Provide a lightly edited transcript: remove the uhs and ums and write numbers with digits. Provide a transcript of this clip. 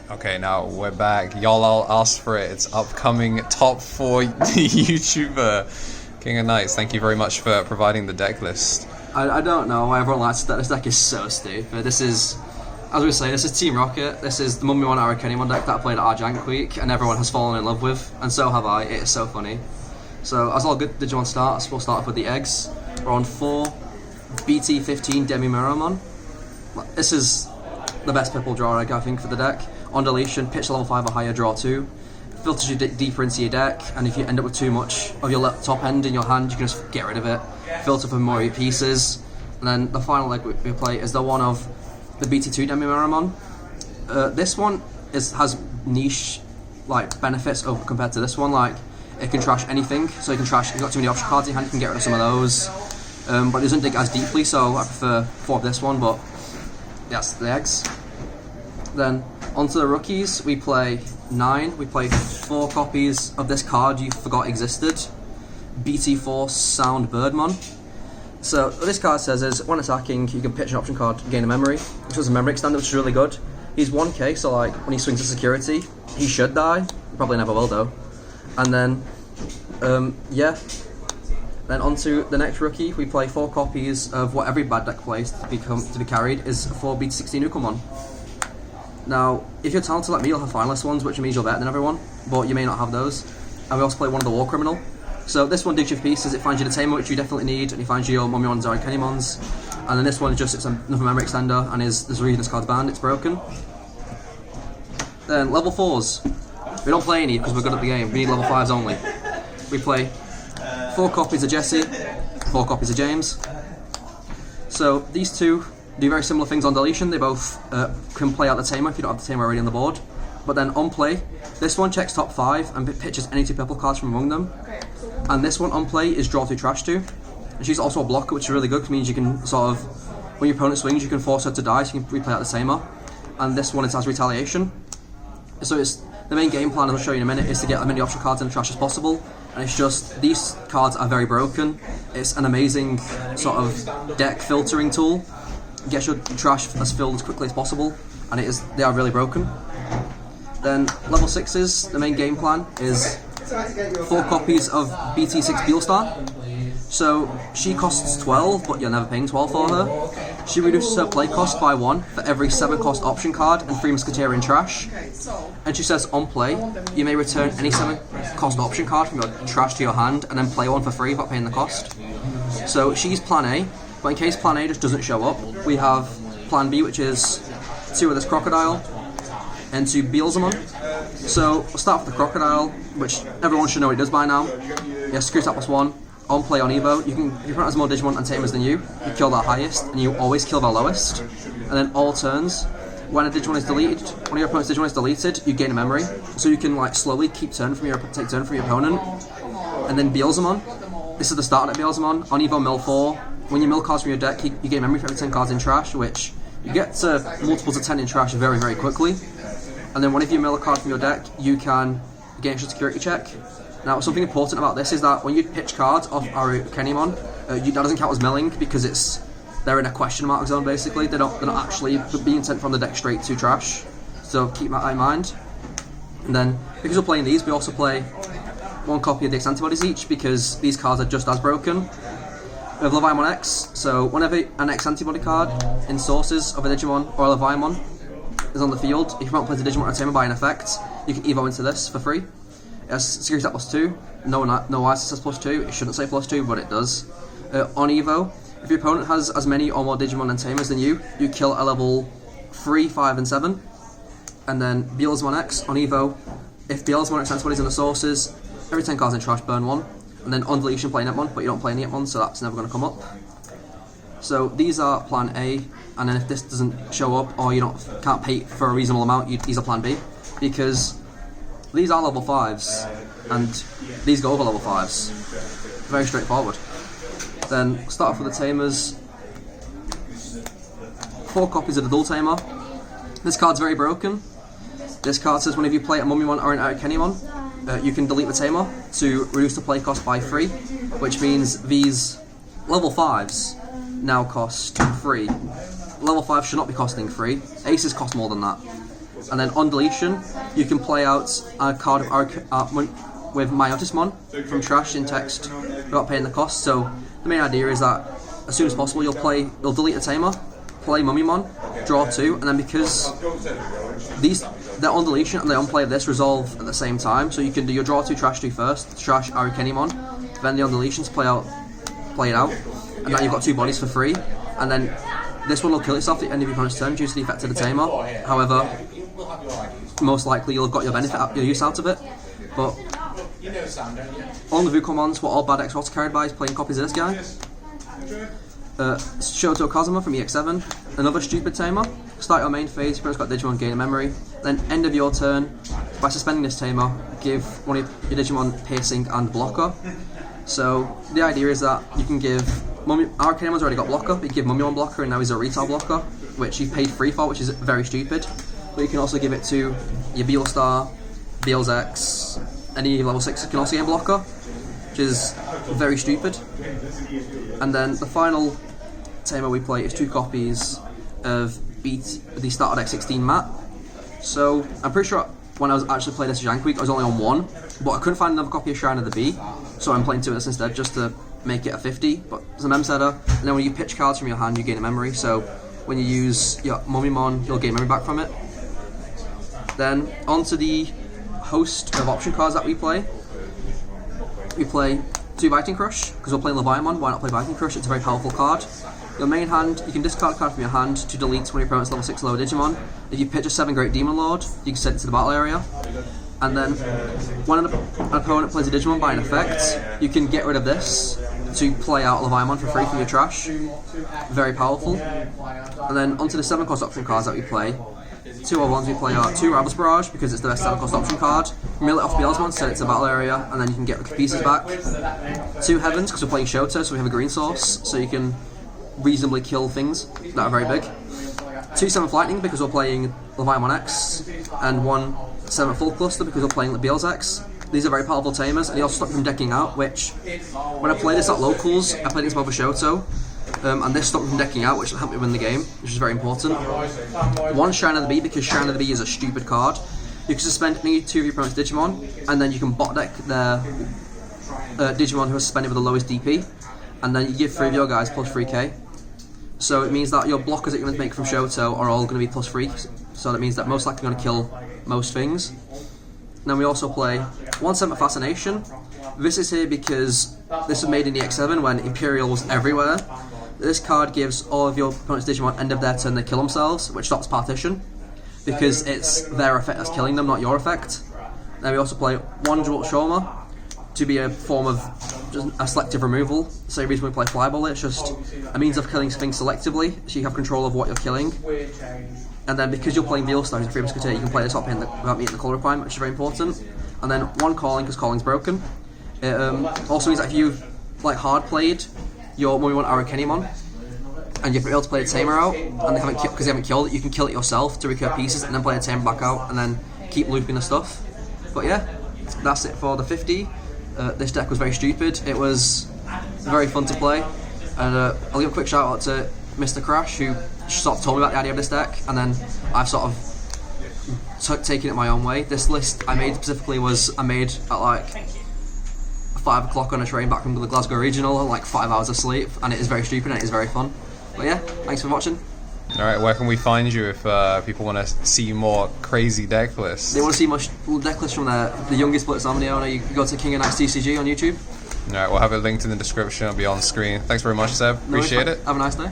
Okay, now we're back. Y'all all asked for it. It's upcoming top 4 YouTuber, King of Knights. Thank you very much for providing the deck list. I don't know why everyone likes that. This deck is so stupid. This is, as we say, this is Team Rocket. This is the Mummymon Arukeni-Mummymon deck that I played at our Jank Week, and everyone has fallen in love with, and so have I. It is so funny. So, as all good Digimon starts, we'll start off with the eggs. We're on 4 BT15 Meowth. This is the best purple draw egg, I think, for the deck. On deletion, pitch level 5 or higher, draw 2. Filters you deeper into your deck, and if you end up with too much of your top end in your hand, you can just get rid of it. Filter for more of your pieces. And then the final leg we play is the one of the BT2 Meowth. This one has niche benefits compared to this one. Like, it can trash anything, so you can trash. If you've got too many option cards in your hand, you can get rid of some of those. But it doesn't dig as deeply, so I prefer 4 of this one. But that's the eggs. Then onto the rookies, we play 9. We play 4 copies of this card you forgot existed, BT4 Sound Birdmon. So what this card says is, when attacking, you can pitch an option card, gain a memory, which is a memory extender, which is really good. He's 1k, so like when he swings to security, he should die. Probably never will though. And then, yeah. Then onto the next rookie, we play 4 copies of what every bad deck plays to be carried is 4 BT16 Ukomon. Now, if you're talented like me, you'll have finalist ones, which means you're better than everyone, but you may not have those. And we also play one of the War Criminal. So this one digs your pieces, it finds you the tamer, which you definitely need, and it finds you your Mummymons or Arukeni-Mummymons. And then this one is just, it's another memory extender, and there's a reason this card's banned, it's broken. Then level 4s. We don't play any because we're good at the game, we need level 5s only. We play 4 copies of Jesse, 4 copies of James. So these two do very similar things on deletion. They both can play out the tamer if you don't have the tamer already on the board. But then on play, this one checks top 5 and pitches any 2 purple cards from among them. And this one on play is draw 2, trash 2. And she's also a blocker, which is really good, which means you can sort of, when your opponent swings, you can force her to die, so you can replay out the tamer. And this one is as retaliation. So it's the main game plan, as I'll show you in a minute, is to get as many option cards in the trash as possible. And it's just, these cards are very broken. It's an amazing sort of deck filtering tool. Get your trash as filled as quickly as possible, and they are really broken. Then level 6s, the main game plan is 4 copies of BT6 Beelstarmon. So she costs 12, but you're never paying 12 for her. She reduces her play cost by 1 for every 7 cost option card and 3 Musketeer in trash. And she says on play, you may return any 7 cost option card from your trash to your hand and then play one for free without paying the cost. So she's plan A. But in case plan A just doesn't show up, we have plan B, which is 2 of this Crocodile and 2 Beelstarmon. So we'll start with the Crocodile, which everyone should know what it does by now. Yeah, screw that +1. On play on Evo, if your opponent has more Digimon and Tamers than you kill their highest, and you always kill their lowest. And then all turns, when a Digimon is deleted, when your opponent's Digimon is deleted, you gain a memory. So you can slowly take turn from your opponent. And then Beelstarmon, this is the start of Beelstarmon. On Evo mill 4, when you mill cards from your deck, you gain memory for every 10 cards in trash, which you get to multiples of 10 in trash very, very quickly. And then whenever you mill a card from your deck, you can gain extra security check. Now, something important about this is that when you pitch cards off Arukeni-Mummymon, that doesn't count as milling because they're in a question mark zone basically. They're not actually being sent from the deck straight to trash. So keep that in mind. And then because we're playing these, we also play 1 copy of the X antibodies each because these cards are just as broken. We have Veemon X, so whenever an X antibody card in sources of a Digimon or a Veemon is on the field, if your opponent plays a Digimon or a Tamer by an effect, you can Evo into this for free. It has security stat +2, no ISS says +2, it shouldn't say +2, but it does. On Evo, if your opponent has as many or more Digimon and Tamers than you kill a level 3, 5 and 7. And then Beelstarmon X, on Evo, if Beelstarmon X antibodies in the sources, every 10 cards in trash, burn 1. And then on deletion play Netmon, but you don't play any Netmon, so that's never going to come up. So these are plan A, and then if this doesn't show up or you can't pay for a reasonable amount, these are plan B, because these are level 5s, and these go over level 5s. Very straightforward. Then start off with the Tamers. 4 copies of the Dual Tamer. This card's very broken. This card says whenever you play a Mummymon or an Arukeni-Mummymon, you can delete the Tamer to reduce the play cost by 3, which means these level 5s now cost 3. Level 5 should not be costing 3. Aces cost more than that. And then on deletion, you can play out a card with Meowth from trash in text without paying the cost. So the main idea is that as soon as possible you'll delete the tamer, play Mummymon, draw 2, and then because they're on deletion and they on play of this resolve at the same time, so you can do your draw 2 trash 2 first, trash Arukeni-Mummymon, then the on deletions play it out, and then you've got 2 bodies for free, and then this one will kill itself at the end of your opponent's turn due to the effect of the tamer. However, most likely you'll have got your use out of it. But on the Veemons, what all bad X rods carried by is playing copies of this guy. Shoto Kazuma from EX07, another stupid tamer. Start your main phase, you've got Digimon gain a memory. Then end of your turn, by suspending this tamer, give one of your Digimon piercing and blocker. So the idea is that you can give Arukeni-Mummimon's already got blocker, but you give Mummymon blocker and now he's a retail blocker, which you've paid free for, which is very stupid. But you can also give it to your Beelstar, Beelz, any level 6 can also gain blocker, which is very stupid. And then the final tamer we play is 2 copies of the starter deck 16 mat. So I'm pretty sure when I was actually playing this Jank Week I was only on 1, but I couldn't find another copy of Shrine of the Bee, so I'm playing 2 of this instead just to make it a 50. But it's a mem setter, and then when you pitch cards from your hand you gain a memory, so when you use your Mummymon you'll gain memory back from it. Then onto the host of option cards that we play. We play 2 Viking Crush, because we're playing Veemon, why not play Viking Crush? It's a very powerful card. Your main hand, you can discard a card from your hand to delete one of your opponent's level 6 lower Digimon. If you pitch a 7 Great Demon Lord, you can send it to the battle area. And then, when an opponent plays a Digimon by an effect, you can get rid of this to play out Veemon for free from your trash. Very powerful. And then onto the 7 cost option cards that we play. 2 other ones we play are 2 Rival's Barrage, because it's the best 7 cost option card. Mill it off Beelstarmon, send it to the battle area, and then you can get the pieces back. 2 Heavens, because we're playing Shoto, so we have a green source, so you can reasonably kill things that are very big. 2 7th Lightning, because we're playing Veemon X, and 1 7th Full Cluster, because we're playing the Beelz X. These are very powerful tamers, and they also stop from decking out, which, when I played this at locals, I played against Mother Shoto, and this stopped me from decking out, which helped me win the game, which is very important. 1 Shrine of the Bee, because Shrine of the Bee is a stupid card. You can suspend any 2 of your opponent's Digimon, and then you can bot deck their Digimon who are suspended with the lowest DP, and then you give 3 of your guys plus 3k. So it means that your blockers that you're going to make from Shoto are all going to be plus 3, so that means that most likely going to kill most things. And then we also play 1 7th Fascination. This is here because this was made in EX07 when Imperial was everywhere. This card gives all of your opponent's Digimon end of their turn they kill themselves, which stops partition, because it's their effect that's killing them, not your effect. Then we also play 1 Jolt Shoma to be a form of just a selective removal. Same reason we play Flyball, it's just a means of killing things selectively, so you have control of what you're killing. And then because you're playing Beelstar as a 3 Musketeer, you can play this up in without meeting the colour requirement, which is very important. And then 1 Calling, because Calling's broken. It also means that if you've hard played your Mummymon Arukeni-Mon, and you've been able to play a tamer out, and they haven't killed it, you can kill it yourself to recur pieces, and then play a tamer back out, and then keep looping the stuff. But yeah, that's it for the 50. This deck was very stupid. It was very fun to play, and I'll give a quick shout out to Mr. Crash, who sort of told me about the idea of this deck, and then I've sort of taken it my own way. This list I made specifically I made at 5 o'clock on a train back from the Glasgow Regional, 5 hours of sleep, and it is very stupid and it is very fun. But yeah, thanks for watching. Alright, where can we find you if people want to see more crazy deck lists? They want to see more deck lists from the youngest Blitzomni owner, you go to KnTElixar on YouTube. Alright, we'll have it linked in the description, it'll be on screen. Thanks very much, Seb. Appreciate it. Have a nice day.